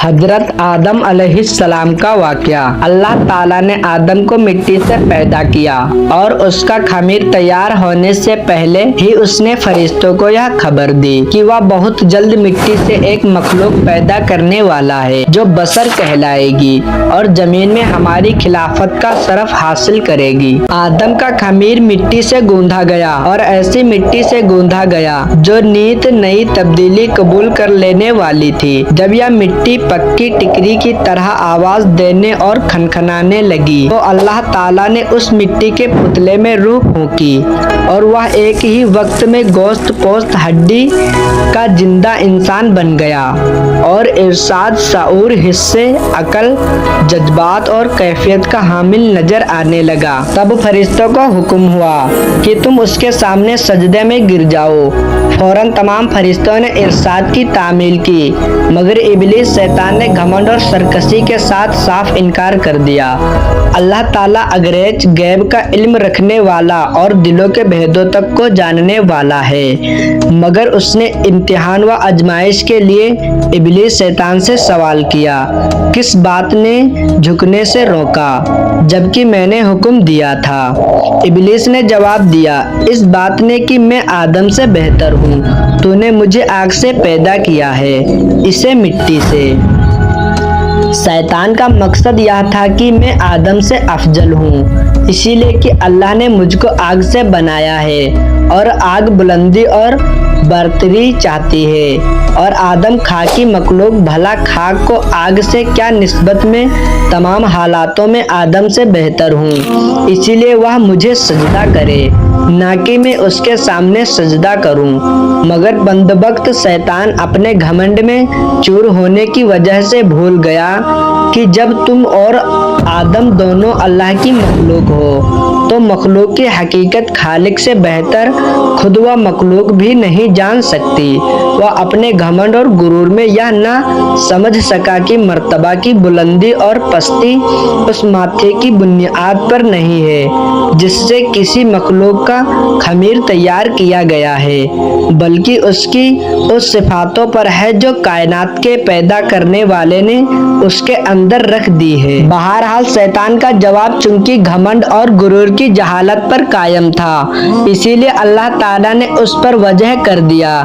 حضرت آدم علیہ السلام کا واقعہ۔ اللہ تعالیٰ نے آدم کو مٹی سے پیدا کیا اور اس کا خمیر تیار ہونے سے پہلے ہی اس نے فرشتوں کو یہ خبر دی کہ وہ بہت جلد مٹی سے ایک مخلوق پیدا کرنے والا ہے جو بشر کہلائے گی اور زمین میں ہماری خلافت کا شرف حاصل کرے گی۔ آدم کا خمیر مٹی سے گوندھا گیا اور ایسی مٹی سے گوندھا گیا جو نیت نئی تبدیلی قبول کر لینے والی تھی۔ جب یہ مٹی پکی ٹکری کی طرح آواز دینے اور کھنکھنانے لگی تو اللہ تعالیٰ نے اس مٹی کے پتلے میں روح پھونکی اور وہ ایک ہی وقت میں گوشت پوست ہڈی کا زندہ انسان بن گیا اور ارشاد شعور حصے عقل جذبات اور کیفیت کا حامل نظر آنے لگا۔ تب فرشتوں کو حکم ہوا کہ تم اس کے سامنے سجدے میں گر جاؤ۔ فوراً تمام فرشتوں نے ارشاد کی تعمیل کی مگر ابلیس شیطان نے گھمنڈ اور سرکشی کے ساتھ صاف انکار کر دیا۔ اللہ تعالیٰ اگرچہ غیب کا علم رکھنے والا اور دلوں کے بھیدوں تک کو جاننے والا ہے مگر اس نے امتحان و آزمائش کے لیے ابلیس شیطان سے سوال کیا، کس بات نے جھکنے سے روکا جبکہ میں نے حکم دیا تھا؟ ابلیس نے جواب دیا، اس بات نے کہ میں آدم سے بہتر ہوں، تو نے مجھے آگ سے پیدا کیا ہے، اسے مٹی سے۔ شیطان کا مقصد یہ تھا کہ میں آدم سے افضل ہوں، اسی لیے کہ اللہ نے مجھ کو آگ سے بنایا ہے اور آگ بلندی اور برتری چاہتی ہے اور آدم خاکی مخلوق بھلا خاک کو آگ سے کیا نسبت میں تمام حالاتوں میں آدم سے بہتر ہوں، اسی لیے وہ مجھے سجدہ کرے نہ کہ میں اس کے سامنے سجدہ کروں۔ مگر بدبخت شیطان اپنے گھمنڈ میں چور ہونے کی وجہ سے بھول گیا کہ جب تم اور آدم دونوں اللہ کی مخلوق ہو تو مخلوق کی حقیقت خالق سے بہتر خود و مخلوق بھی نہیں جان سکتی۔ وہ اپنے گھمنڈ اور غرور میں یہ نہ سمجھ سکا کہ مرتبہ کی بلندی اور پستی اس ماتھے کی بنیاد پر نہیں ہے جس سے کسی مخلوق کا خمیر تیار کیا گیا ہے بلکہ اس کی اس صفاتوں پر ہے جو کائنات کے پیدا کرنے والے نے اس کے اندر رکھ دی ہے۔ بہرحال شیطان کا جواب چونکہ گھمنڈ اور غرور کی جہالت پر قائم تھا اسی لیے اللہ تعالیٰ نے اس پر واضح کر دیا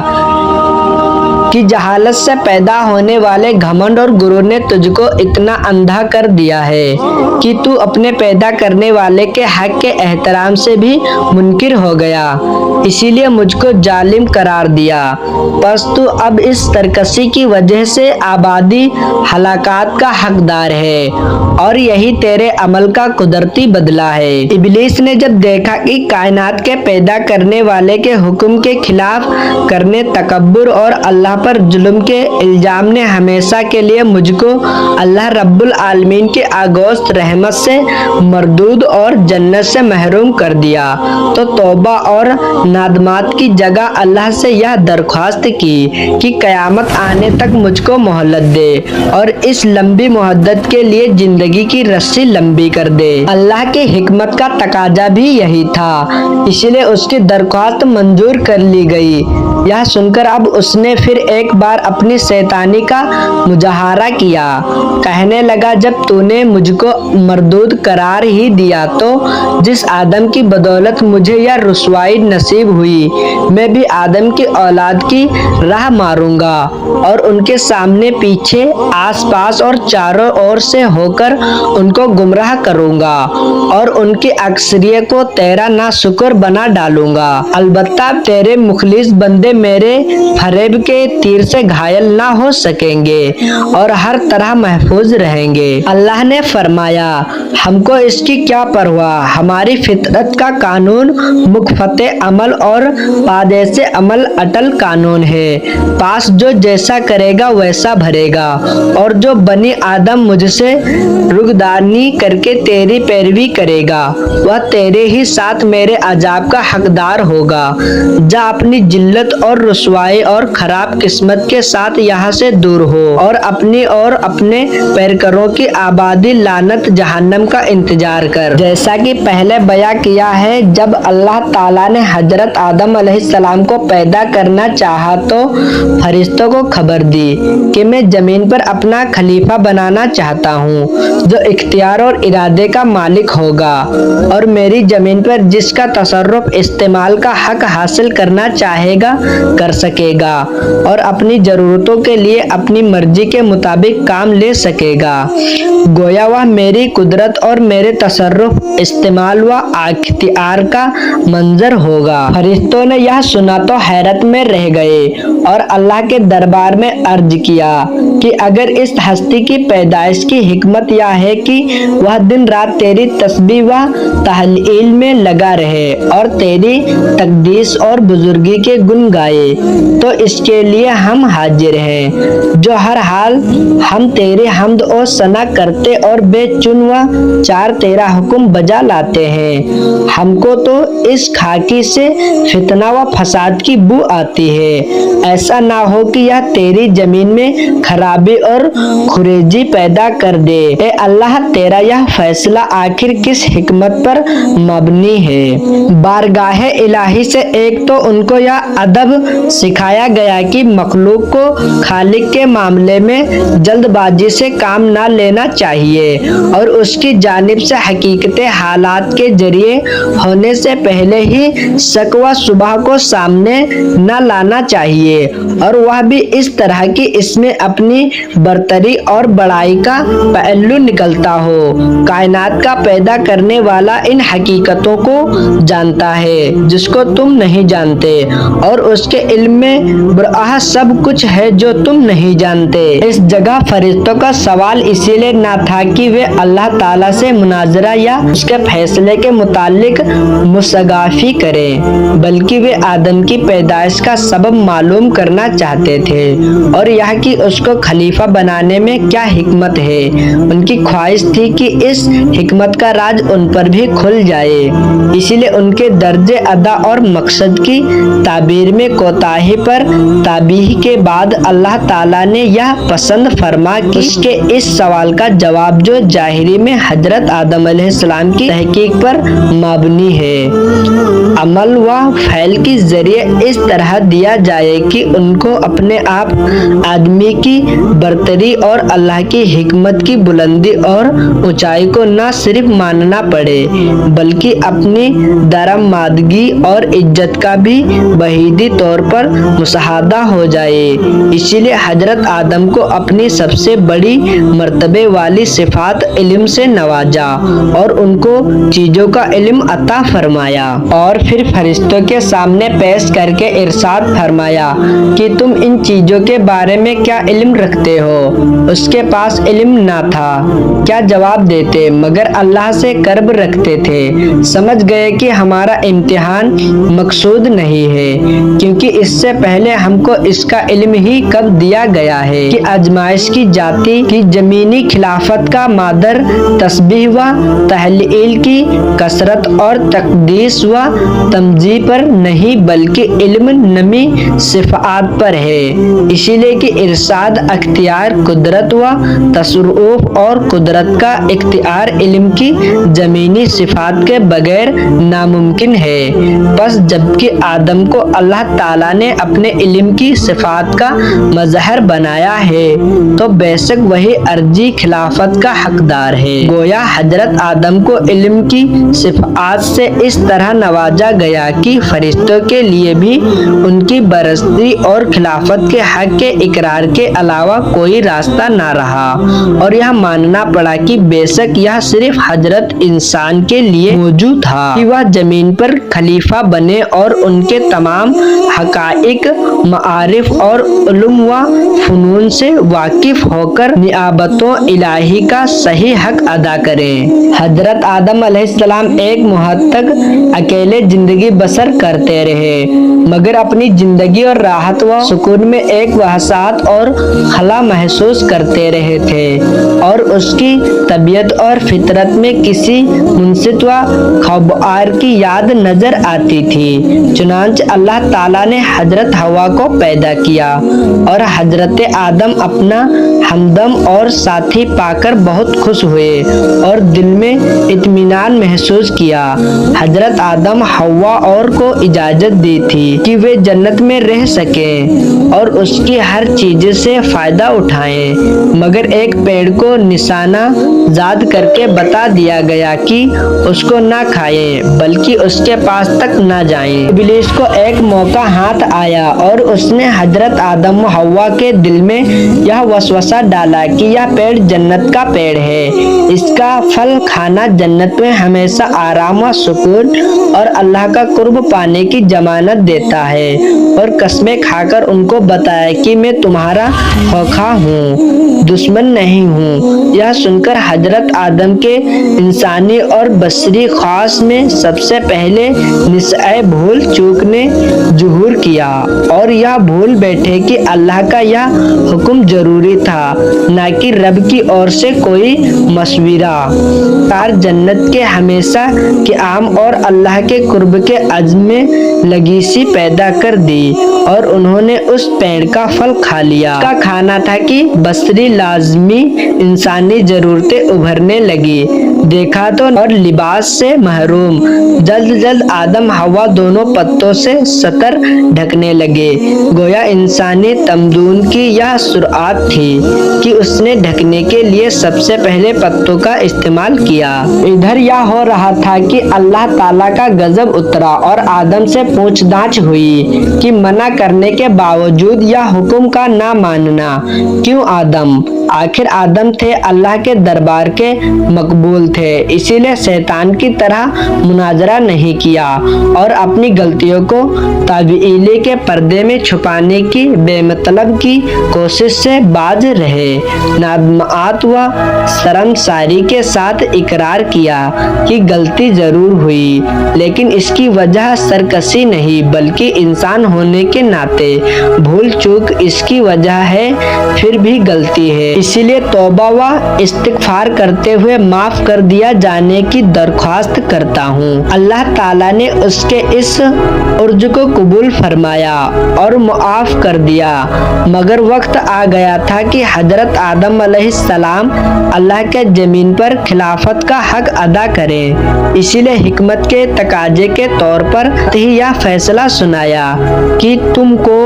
کہ جہالت سے پیدا ہونے والے گھمنڈ اور غرور نے تجھ کو اتنا اندھا کر دیا ہے کہ تو اپنے پیدا کرنے والے کے حق کے احترام سے بھی منکر ہو گیا، اسی لیے مجھ کو ظالم قرار دیا۔ پس تو اب اس سرکشی کی وجہ سے آبادی ہلاکت کا حقدار ہے اور یہی تیرے عمل کا قدرتی بدلہ ہے۔ ابلیس نے جب دیکھا کہ کائنات کے پیدا کرنے والے کے حکم کے خلاف کرنے تکبر اور اللہ پر ظلم کے الزام نے ہمیشہ کے لیے مجھ کو اللہ رب العالمین کی آگوشت رحمت سے مردود اور جنت سے محروم کر دیا تو توبہ اور ندامت کی جگہ اللہ سے یہ درخواست کی کہ قیامت آنے تک مجھ کو مہلت دے اور اس لمبی مدت کے لیے زندگی کی رسی لمبی کر دے۔ اللہ کی حکمت کا تقاضا بھی یہی تھا، اس لیے اس کی درخواست منظور کر لی گئی۔ یہ سن کر اب اس نے پھر ایک بار اپنی شیطانی کا مظاہرہ کیا، کہنے لگا جب تو نے مجھ کو مردود قرار ہی دیا تو جس آدم کی بدولت مجھے یہ رسوائی نصیب ہوئی میں بھی آدم کی اولاد کی راہ ماروں گا اور ان کے سامنے پیچھے آس پاس اور چاروں اور سے ہو کر ان کو گمراہ کروں گا اور ان کی اکثریت کو تیرا ناشکر بنا ڈالوں گا، البتہ تیرے مخلص بندے میرے فریب کے تیر سے گھائل نہ ہو سکیں گے اور ہر طرح محفوظ رہیں گے۔ اللہ نے فرمایا، ہم کو اس کی کیا پرواہ، ہماری فطرت کا قانون مکافات عمل اور پاداش عمل اٹل قانون ہے، پاس جو جیسا کرے گا ویسا بھرے گا اور جو بنی آدم مجھ سے روگردانی کر کے تیری پیروی کرے گا وہ تیرے ہی ساتھ میرے عذاب کا حقدار ہوگا۔ جا اپنی ذلت اور رسوائی اور خراب قسمت کے ساتھ یہاں سے دور ہو اور اپنی اور اپنے پیرکروں کی آبادی لعنت جہنم کا انتظار کر۔ جیسا کہ پہلے بیان کیا ہے، جب اللہ تعالیٰ نے حضرت آدم علیہ السلام کو پیدا کرنا چاہا تو فرشتوں کو خبر دی کہ میں زمین پر اپنا خلیفہ بنانا چاہتا ہوں جو اختیار اور ارادے کا مالک ہوگا اور میری زمین پر جس کا تصرف استعمال کا حق حاصل کرنا چاہے گا کر سکے گا اور اپنی ضرورتوں کے لیے اپنی مرضی کے مطابق کام لے سکے گا۔ گویا وہ میری قدرت اور میرے تصرف استعمال و اختیار کا منظر ہوگا۔ فرشتوں نے یہ سنا تو حیرت میں رہ گئے اور اللہ کے دربار میں عرض کیا کہ اگر اس ہستی کی پیدائش کی حکمت یہ ہے کہ وہ دن رات تیری تسبیح و تہلیل میں لگا رہے اور تیری تقدیس اور بزرگی کے گن گائے تو اس کے لیے ہم حاضر ہیں، جو ہر حال ہم تیرے حمد و ثنا کرتے اور بے چن و چار تیرا حکم بجا لاتے ہیں۔ ہم کو تو اس خاکی سے فتنہ و فساد کی بو آتی ہے، ایسا نہ ہو کہ یہ تیری زمین میں خرابی اور خریجی پیدا کر دے۔ اے اللہ، تیرا یہ فیصلہ آخر کس حکمت پر مبنی ہے؟ بارگاہ الہی سے ایک تو ان کو یہ ادب سکھایا گیا کہ مخلوق کو خالق کے معاملے میں جلد بازی سے کام نہ لینا چاہیے اور اس کی جانب سے حقیقت حالات کے ذریعے ہونے سے پہلے ہی شک و شبہ کو سامنے نہ لانا چاہیے، اور وہ بھی اس طرح کہ اس میں اپنی برتری اور بڑائی کا پہلو نکلتا ہو۔ کائنات کا پیدا کرنے والا ان حقیقتوں کو جانتا ہے جس کو تم نہیں جانتے، اور اس کے علم میں برآں سب کچھ ہے جو تم نہیں جانتے۔ اس جگہ فرشتوں کا سوال اسی لیے نہ تھا کہ وہ اللہ تعالیٰ سے مناظرہ یا اس کے فیصلے کے متعلق مصغافی کریں، بلکہ وہ آدم کی پیدائش کا سبب معلوم کرنا چاہتے تھے اور یہ کہ اس کو خلیفہ بنانے میں کیا حکمت ہے۔ ان کی خواہش تھی کہ اس حکمت کا راز ان پر بھی کھل جائے، اسی لیے ان کے درجے ادا اور مقصد کی تعبیر میں کوتاہی پر تنبیہ کے بعد اللہ تعالیٰ نے یہ پسند فرما کہ اس کے اس سوال کا جواب جو ظاہری میں حضرت آدم علیہ السلام کی تحقیق پر مبنی ہے، عمل و فعل کے ذریعے اس طرح دیا جائے کہ ان کو اپنے آپ آدمی کی برتری اور اللہ کی حکمت کی بلندی اور اونچائی کو نہ صرف ماننا پڑے بلکہ اپنی درآمدگی اور عزت کا بھی بعیدی طور پر مشاہدہ ہو جائے۔ اسی لیے حضرت آدم کو اپنی سب سے بڑی مرتبے والی صفات علم سے نوازا اور ان کو چیزوں کا علم عطا فرمایا، اور پھر فرشتوں کے سامنے پیش کر کے ارشاد فرمایا کہ تم ان چیزوں کے بارے میں کیا علم رکھتے ہو؟ اس کے پاس علم نہ تھا، کیا جواب دیتے مگر اللہ سے قرب رکھتے تھے۔ سمجھ گئے کہ ہمارا امتحان مقصود نہیں ہے، کیونکہ اس سے پہلے ہم کو اس کا علم ہی کب دیا گیا ہے کہ آزمائش کی جاتی کی زمینی خلافت کا مادر تسبیح و تہلیل کی کثرت اور تقدیس و تمجید پر نہیں بلکہ علم نمی صفات پر ہے۔ اسی لیے کہ ارشاد اختیار قدرت و تصرف اور قدرت کا اختیار علم کی زمینی صفات کے بغیر ناممکن ہے۔ پس جبکہ آدم کو اللہ تعالیٰ نے اپنے علم کی صفات کا مظہر بنایا ہے تو بے شک وہی ارضی خلافت کا حقدار ہے۔ گویا حضرت آدم کو علم کی صفات سے اس طرح نوازا گیا کہ فرشتوں کے لیے بھی ان کی برتری اور خلافت کے حق کے اقرار کے علاوہ کوئی راستہ نہ رہا، اور یہ ماننا پڑا کہ بے شک یہ صرف حضرت انسان کے لیے موجود تھا کہ وہ زمین پر خلیفہ بنے اور ان کے تمام حقائق، معارف اور علوم و فنون سے واقف ہو کر نیابتوں الہی کا صحیح حق ادا کریں۔ حضرت آدم علیہ السلام ایک مدت تک اکیلے زندگی بسر کرتے رہے، مگر اپنی زندگی اور راحت و سکون میں ایک وحشت اور خلا محسوس کرتے رہے تھے، اور اس کی طبیعت اور فطرت میں کسی منصت و خوابار کی یاد نظر آتی تھی۔ چنانچہ اللہ تعالیٰ نے حضرت حوا کو پیدا پیدا کیا اور حضرت آدم اپنا ہمدم اور ساتھی پا کر بہت خوش ہوئے اور دل میں اطمینان محسوس کیا۔ حضرت آدم حوا اور کو اجازت دی تھی کہ وہ جنت میں رہ سکیں اور اس کی ہر چیز سے فائدہ اٹھائیں، مگر ایک پیڑ کو نشانہ زد کر کے بتا دیا گیا کہ اس کو نہ کھائیں بلکہ اس کے پاس تک نہ جائیں۔ ابلیس کو ایک موقع ہاتھ آیا اور اس نے حضرت آدم و حوا کے دل میں یہ وسوسہ ڈالا کہ یہ پیڑ جنت کا پیڑ ہے، اس کا پھل کھانا جنت میں ہمیشہ آرام و سکون اور اللہ کا قرب پانے کی ضمانت دیتا ہے، اور قسمیں کھا کر ان کو بتایا کہ میں تمہارا خواخواہ ہوں، دشمن نہیں ہوں۔ یہ سن کر حضرت آدم کے انسانی اور بشری خواص میں سب سے پہلے نسائے بھول چوک نے ظہور کیا اور یہ بھول بیٹھے کہ اللہ کا یہ حکم ضروری تھا، نہ کہ رب کی اور سے کوئی مشورہ۔ کار جنت کے ہمیشہ قیام اور اللہ کے قرب کے عزم میں لگی سی پیدا کر دی اور انہوں نے اس پیڑ کا پھل کھا لیا۔ اس کا کھانا تھا کہ بشری لازمی انسانی ضرورتیں ابھرنے لگی، دیکھا تو اور لباس سے محروم۔ جلد آدم حوا دونوں پتوں سے سطر ڈھکنے لگے، گویا انسانی تمدن کی یہ سرعت تھی کہ اس نے ڈھکنے کے لیے سب سے پہلے پتوں کا استعمال کیا۔ ادھر یہ ہو رہا تھا کہ اللہ تعالیٰ کا غضب اترا اور آدم سے پوچھ تاچھ ہوئی کہ منع کرنے کے باوجود یہ حکم کا نہ ماننا کیوں آدم؟ آخر آدم تھے اللہ کے دربار کے مقبول تھے، اسی لیے شیطان کی طرح مناظرہ نہیں کیا اور اپنی غلطیوں کو تاویل کے پردے میں چھپانے کی بے مطلب کی کوشش سے باز رہے۔ ندامت و شرمساری کے ساتھ اقرار کیا کہ غلطی ضرور ہوئی، لیکن اس کی وجہ سرکشی نہیں بلکہ انسان ہونے کے ناطے بھول چوک اس کی وجہ ہے، پھر بھی غلطی ہے، اسی لیے توبہ و استغفار کرتے ہوئے معاف کر دیا جانے کی درخواست کرتا ہوں۔ اللہ تعالیٰ نے اس کے اس عرض کو قبول فرمایا اور معاف کر دیا، مگر وقت آ گیا تھا کہ حضرت آدم علیہ السلام اللہ کے زمین پر خلافت کا حق ادا کریں، اسی لیے حکمت کے تقاضے کے طور پر یہ فیصلہ سنایا کہ تم کو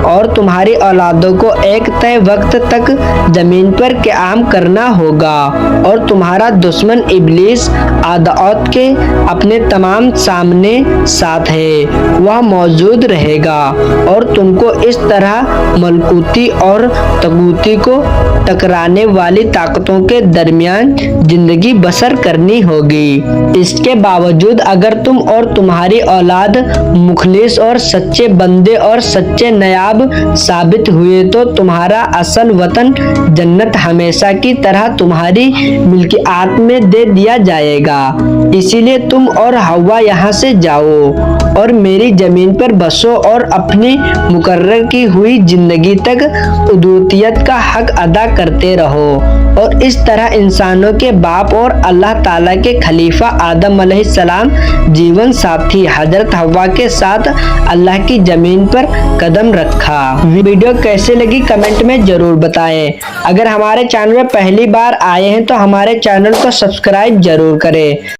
اور تمہاری اولادوں کو ایک طے وقت تک زمین پر قیام کرنا ہوگا اور تمہارا دشمن ابلیس عداوت کے اپنے تمام سامنے ساتھ ہے، وہ موجود رہے گا اور تم کو اس طرح ملکوتی اور طاغوتی کو ٹکرانے والی طاقتوں کے درمیان زندگی بسر کرنی ہوگی۔ اس کے باوجود اگر تم اور تمہاری اولاد مخلص اور سچے بندے اور سچے نائب ثابت ہوئے تو تمہارا اصل وطن جنت ہمیشہ کی طرح تمہاری ملکیت میں دے دیا جائے گا، اسی لیے تم اور حوا یہاں سے جاؤ اور میری زمین پر بسو اور اپنی مقرر کی ہوئی زندگی تک عبودیت کا حق ادا کرتے رہو، اور اس طرح انسانوں کے باپ اور اللہ تعالیٰ کے خلیفہ آدم علیہ السلام جیون ساتھی حضرت حوا کے ساتھ اللہ کی زمین پر قدم رکھا۔ ویڈیو کیسے لگی کمنٹ میں ضرور بتائیں۔ اگر ہمارے چینل میں پہلی بار آئے ہیں تو ہمارے چینل کو سبسکرائب ضرور کریں۔